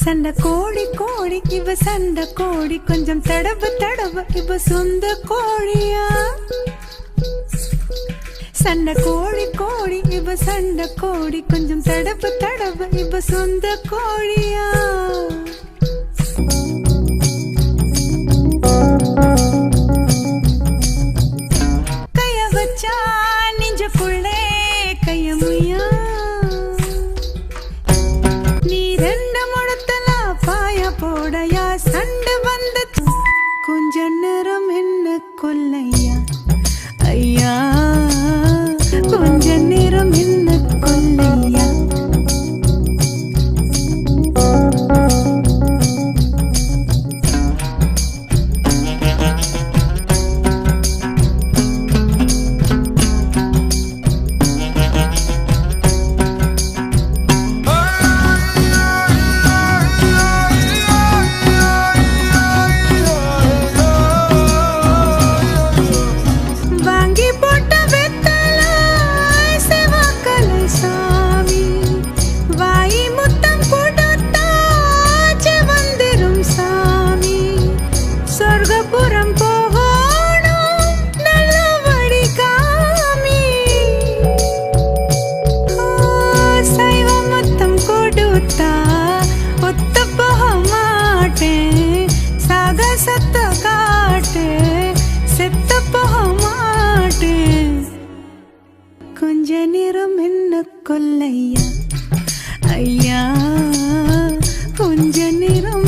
சண்டை கோழி கோழி இவ சண்டை கோழி கொஞ்சம் தடவு தடவு இவ சொந்த கோழியா. சண்டை கோழி கோழி இவ சண்டை கோழி கொஞ்சம் தடவு தடவு இவ சொந்த கோழியா. கைய வச்சா நெஞ்சுக்குள்ளே கையமுயா. நீ ரெண்டு முழத்துல பாய போடையா சண்டை வந்து கொஞ்ச நேரம் என்ன கொல்லையா. ஐயா கொஞ்ச நேரம் என்ன கொல்லையா. கொஞ்ச நேரம் என்ன கொல்லையா. ஐயா கொஞ்ச நேரம்